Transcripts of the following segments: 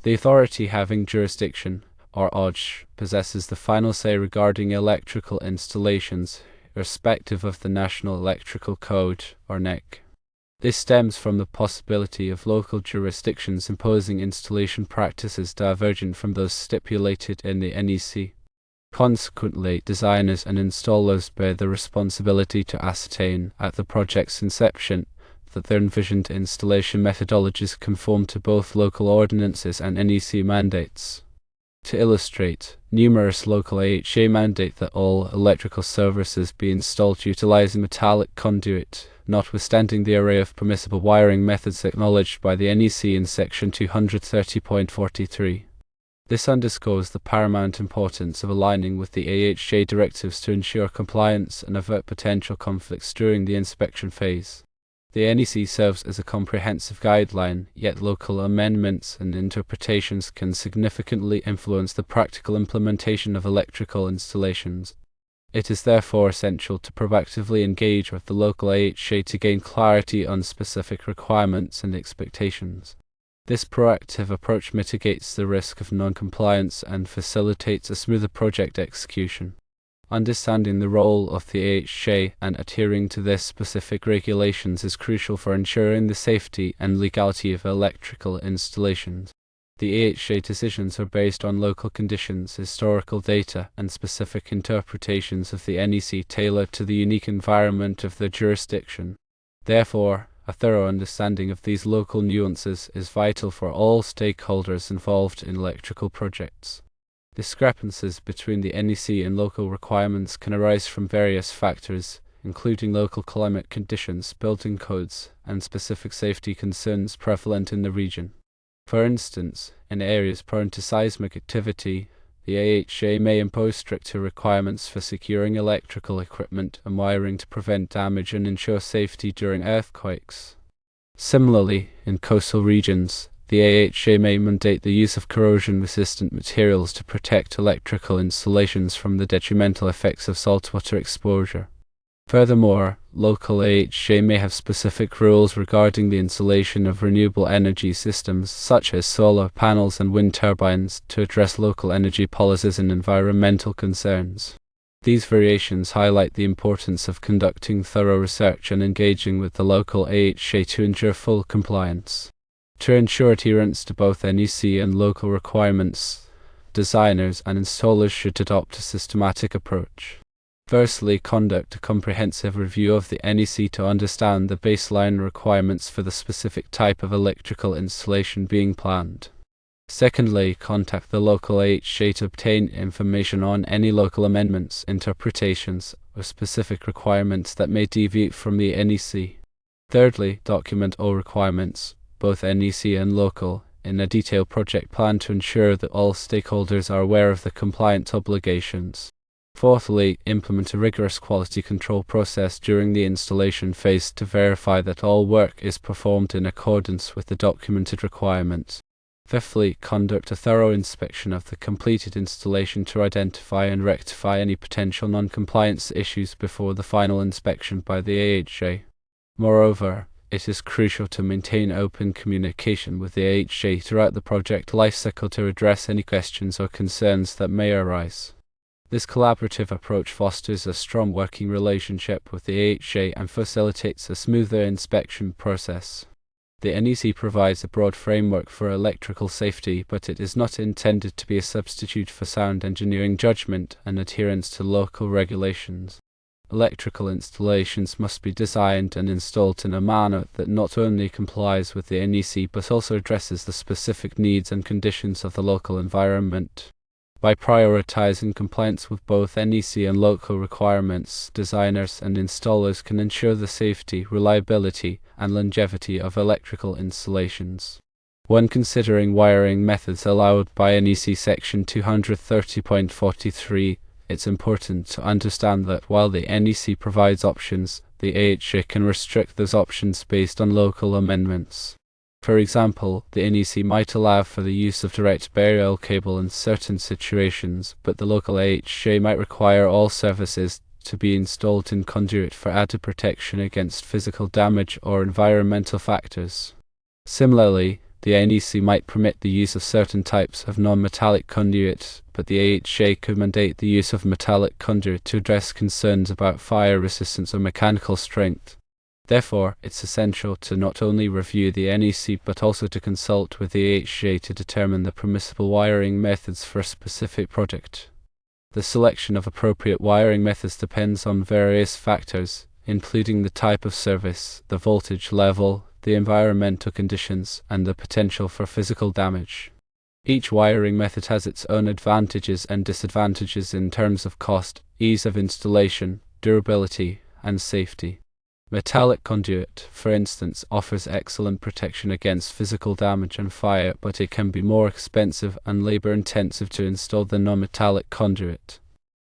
The authority having jurisdiction, or AHJ, possesses the final say regarding electrical installations, irrespective of the National Electrical Code, or NEC. This stems from the possibility of local jurisdictions imposing installation practices divergent from those stipulated in the NEC. Consequently, designers and installers bear the responsibility to ascertain, at the project's inception, that their envisioned installation methodologies conform to both local ordinances and NEC mandates. To illustrate, numerous local AHJ mandate that all electrical services be installed utilizing metallic conduit, notwithstanding the array of permissible wiring methods acknowledged by the NEC in section 230.43. This underscores the paramount importance of aligning with the AHJ directives to ensure compliance and avert potential conflicts during the inspection phase. The NEC serves as a comprehensive guideline, yet local amendments and interpretations can significantly influence the practical implementation of electrical installations. It is therefore essential to proactively engage with the local AHJ to gain clarity on specific requirements and expectations. This proactive approach mitigates the risk of non-compliance and facilitates a smoother project execution. Understanding the role of the AHJ and adhering to their specific regulations is crucial for ensuring the safety and legality of electrical installations. The AHJ decisions are based on local conditions, historical data, and specific interpretations of the NEC tailored to the unique environment of the jurisdiction. Therefore, a thorough understanding of these local nuances is vital for all stakeholders involved in electrical projects. Discrepancies between the NEC and local requirements can arise from various factors, including local climate conditions, building codes, and specific safety concerns prevalent in the region. For instance, in areas prone to seismic activity, the AHJ may impose stricter requirements for securing electrical equipment and wiring to prevent damage and ensure safety during earthquakes. Similarly, in coastal regions, the AHJ may mandate the use of corrosion-resistant materials to protect electrical installations from the detrimental effects of saltwater exposure. Furthermore, local AHJ may have specific rules regarding the installation of renewable energy systems such as solar panels and wind turbines to address local energy policies and environmental concerns. These variations highlight the importance of conducting thorough research and engaging with the local AHJ to ensure full compliance. To ensure adherence to both NEC and local requirements, designers and installers should adopt a systematic approach. Firstly, conduct a comprehensive review of the NEC to understand the baseline requirements for the specific type of electrical installation being planned. Secondly, contact the local AHJ to obtain information on any local amendments, interpretations, or specific requirements that may deviate from the NEC. Thirdly, document all requirements, both NEC and local, in a detailed project plan to ensure that all stakeholders are aware of the compliance obligations. Fourthly, implement a rigorous quality control process during the installation phase to verify that all work is performed in accordance with the documented requirements. Fifthly, conduct a thorough inspection of the completed installation to identify and rectify any potential non-compliance issues before the final inspection by the AHJ. Moreover, it is crucial to maintain open communication with the AHJ throughout the project lifecycle to address any questions or concerns that may arise. This collaborative approach fosters a strong working relationship with the AHJ and facilitates a smoother inspection process. The NEC provides a broad framework for electrical safety, but it is not intended to be a substitute for sound engineering judgment and adherence to local regulations. Electrical installations must be designed and installed in a manner that not only complies with the NEC but also addresses the specific needs and conditions of the local environment. By prioritizing compliance with both NEC and local requirements, designers and installers can ensure the safety, reliability, and longevity of electrical installations. When considering wiring methods allowed by NEC section 230.43, it's important to understand that while the NEC provides options, the AHJ can restrict those options based on local amendments. For example, the NEC might allow for the use of direct burial cable in certain situations, but the local AHJ might require all services to be installed in conduit for added protection against physical damage or environmental factors. Similarly, The NEC might permit the use of certain types of non-metallic conduit, but the AHJ could mandate the use of metallic conduit to address concerns about fire resistance or mechanical strength. Therefore, it's essential to not only review the NEC but also to consult with the AHJ to determine the permissible wiring methods for a specific project. The selection of appropriate wiring methods depends on various factors, including the type of service, the voltage level, the environmental conditions, and the potential for physical damage. Each wiring method has its own advantages and disadvantages in terms of cost, ease of installation, durability, and safety. Metallic conduit, for instance, offers excellent protection against physical damage and fire, but it can be more expensive and labor-intensive to install than non-metallic conduit.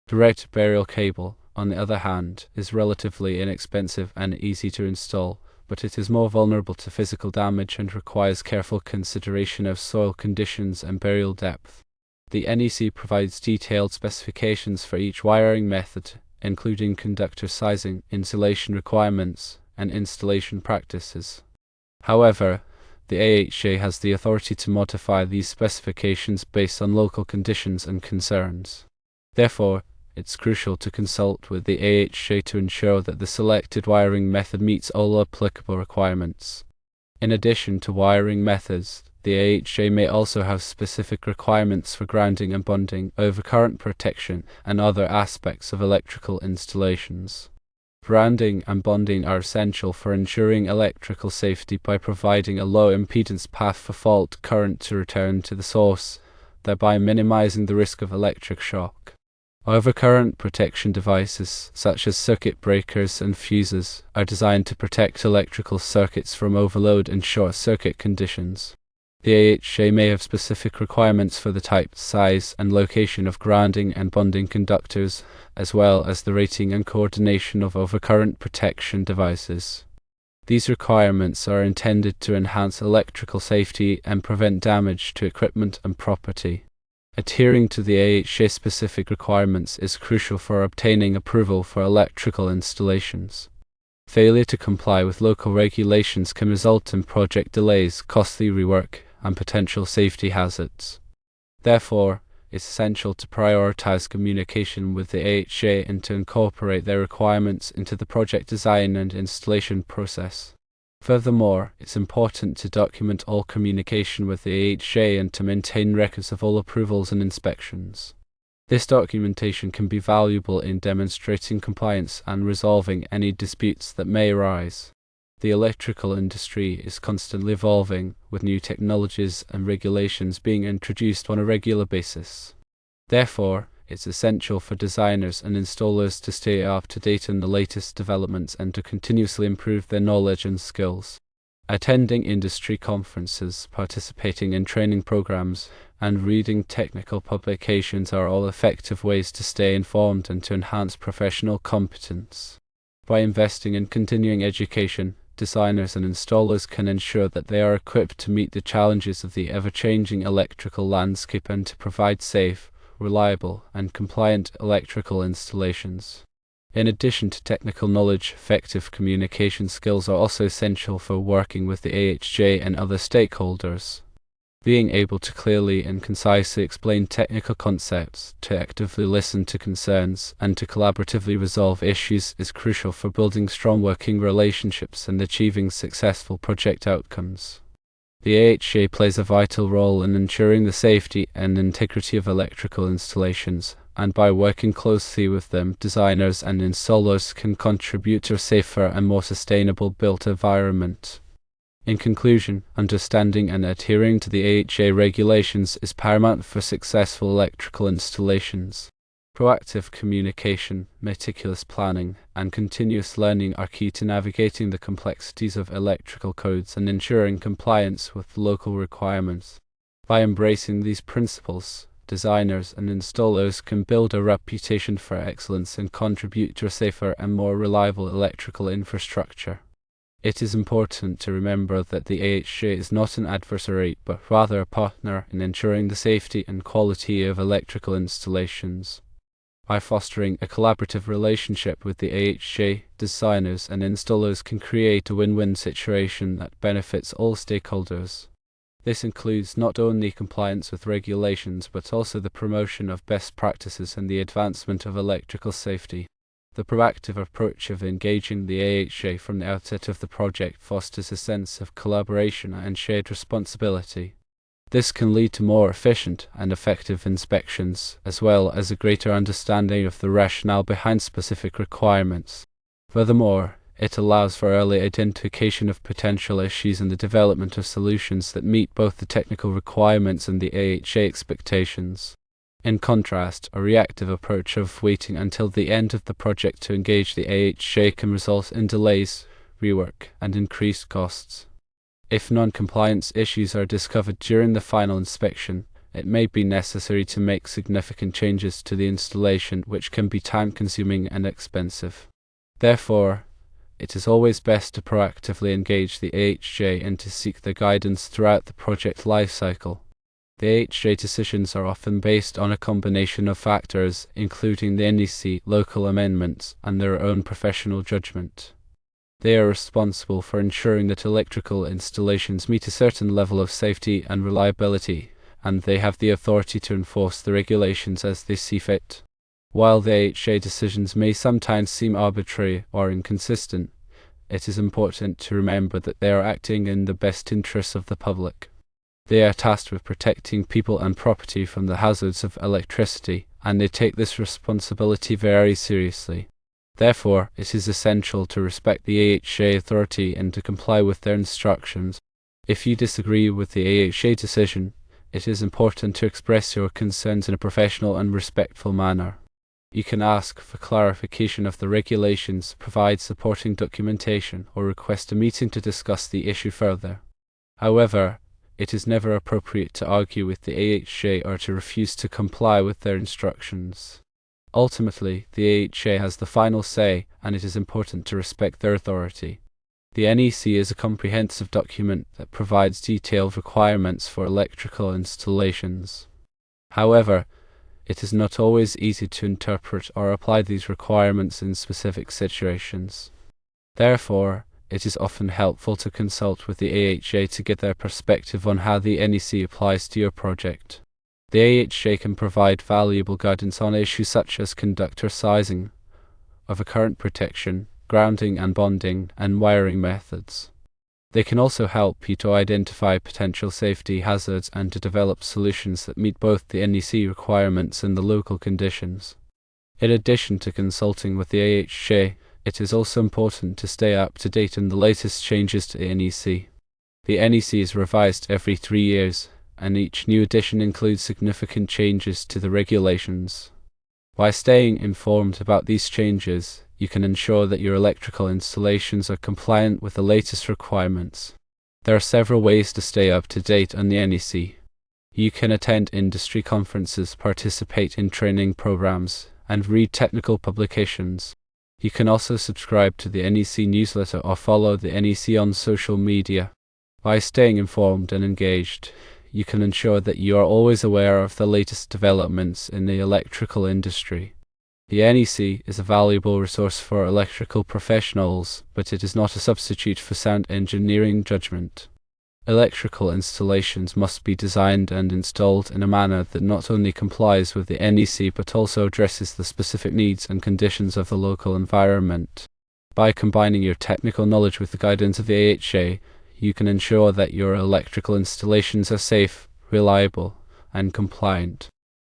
Direct burial cable, on the other hand, is relatively inexpensive and easy to install, but it is more vulnerable to physical damage and requires careful consideration of soil conditions and burial depth. The NEC provides detailed specifications for each wiring method, including conductor sizing, insulation requirements, and installation practices. However, the AHJ has the authority to modify these specifications based on local conditions and concerns. Therefore, it's crucial to consult with the AHJ to ensure that the selected wiring method meets all applicable requirements. In addition to wiring methods, the AHJ may also have specific requirements for grounding and bonding, overcurrent protection, and other aspects of electrical installations. Grounding and bonding are essential for ensuring electrical safety by providing a low impedance path for fault current to return to the source, thereby minimizing the risk of electric shock. Overcurrent protection devices, such as circuit breakers and fuses, are designed to protect electrical circuits from overload and short-circuit conditions. The AHJ may have specific requirements for the type, size, and location of grounding and bonding conductors, as well as the rating and coordination of overcurrent protection devices. These requirements are intended to enhance electrical safety and prevent damage to equipment and property. Adhering to the AHJ-specific requirements is crucial for obtaining approval for electrical installations. Failure to comply with local regulations can result in project delays, costly rework, and potential safety hazards. Therefore, it's essential to prioritize communication with the AHJ and to incorporate their requirements into the project design and installation process. Furthermore, it's important to document all communication with the AHJ and to maintain records of all approvals and inspections. This documentation can be valuable in demonstrating compliance and resolving any disputes that may arise. The electrical industry is constantly evolving, with new technologies and regulations being introduced on a regular basis. Therefore, it's essential for designers and installers to stay up to date on the latest developments and to continuously improve their knowledge and skills. Attending industry conferences, participating in training programs, and reading technical publications are all effective ways to stay informed and to enhance professional competence. By investing in continuing education, designers and installers can ensure that they are equipped to meet the challenges of the ever-changing electrical landscape and to provide safe, reliable, and compliant electrical installations. In addition to technical knowledge, effective communication skills are also essential for working with the AHJ and other stakeholders. Being able to clearly and concisely explain technical concepts, to actively listen to concerns, and to collaboratively resolve issues is crucial for building strong working relationships and achieving successful project outcomes. The AHJ plays a vital role in ensuring the safety and integrity of electrical installations, and by working closely with them, designers and installers can contribute to a safer and more sustainable built environment. In conclusion, understanding and adhering to the AHJ regulations is paramount for successful electrical installations. Proactive communication, meticulous planning, and continuous learning are key to navigating the complexities of electrical codes and ensuring compliance with local requirements. By embracing these principles, designers and installers can build a reputation for excellence and contribute to a safer and more reliable electrical infrastructure. It is important to remember that the AHJ is not an adversary, but rather a partner in ensuring the safety and quality of electrical installations. By fostering a collaborative relationship with the AHJ, designers and installers can create a win-win situation that benefits all stakeholders. This includes not only compliance with regulations but also the promotion of best practices and the advancement of electrical safety. The proactive approach of engaging the AHJ from the outset of the project fosters a sense of collaboration and shared responsibility. This can lead to more efficient and effective inspections, as well as a greater understanding of the rationale behind specific requirements. Furthermore, it allows for early identification of potential issues and the development of solutions that meet both the technical requirements and the AHJ expectations. In contrast, a reactive approach of waiting until the end of the project to engage the AHJ can result in delays, rework, and increased costs. If non-compliance issues are discovered during the final inspection, it may be necessary to make significant changes to the installation, which can be time-consuming and expensive. Therefore, it is always best to proactively engage the AHJ and to seek their guidance throughout the project lifecycle. The AHJ decisions are often based on a combination of factors, including the NEC, local amendments, and their own professional judgment. They are responsible for ensuring that electrical installations meet a certain level of safety and reliability, and they have the authority to enforce the regulations as they see fit. While the AHJ decisions may sometimes seem arbitrary or inconsistent, it is important to remember that they are acting in the best interests of the public. They are tasked with protecting people and property from the hazards of electricity, and they take this responsibility very seriously. Therefore, it is essential to respect the AHJ authority and to comply with their instructions. If you disagree with the AHJ decision, it is important to express your concerns in a professional and respectful manner. You can ask for clarification of the regulations, provide supporting documentation, or request a meeting to discuss the issue further. However, it is never appropriate to argue with the AHJ or to refuse to comply with their instructions. Ultimately, the AHJ has the final say, and it is important to respect their authority. The NEC is a comprehensive document that provides detailed requirements for electrical installations. However, it is not always easy to interpret or apply these requirements in specific situations. Therefore, it is often helpful to consult with the AHJ to get their perspective on how the NEC applies to your project. The AHJ can provide valuable guidance on issues such as conductor sizing, overcurrent protection, grounding and bonding, and wiring methods. They can also help you to identify potential safety hazards and to develop solutions that meet both the NEC requirements and the local conditions. In addition to consulting with the AHJ, it is also important to stay up to date on the latest changes to the NEC. The NEC is revised every 3 years, and each new edition includes significant changes to the regulations. By staying informed about these changes, you can ensure that your electrical installations are compliant with the latest requirements. There are several ways to stay up to date on the NEC. You can attend industry conferences, participate in training programs, and read technical publications. You can also subscribe to the NEC newsletter or follow the NEC on social media. By staying informed and engaged, you can ensure that you are always aware of the latest developments in the electrical industry. The NEC is a valuable resource for electrical professionals, but it is not a substitute for sound engineering judgment. Electrical installations must be designed and installed in a manner that not only complies with the NEC but also addresses the specific needs and conditions of the local environment. By combining your technical knowledge with the guidance of the AHJ, you can ensure that your electrical installations are safe, reliable, and compliant.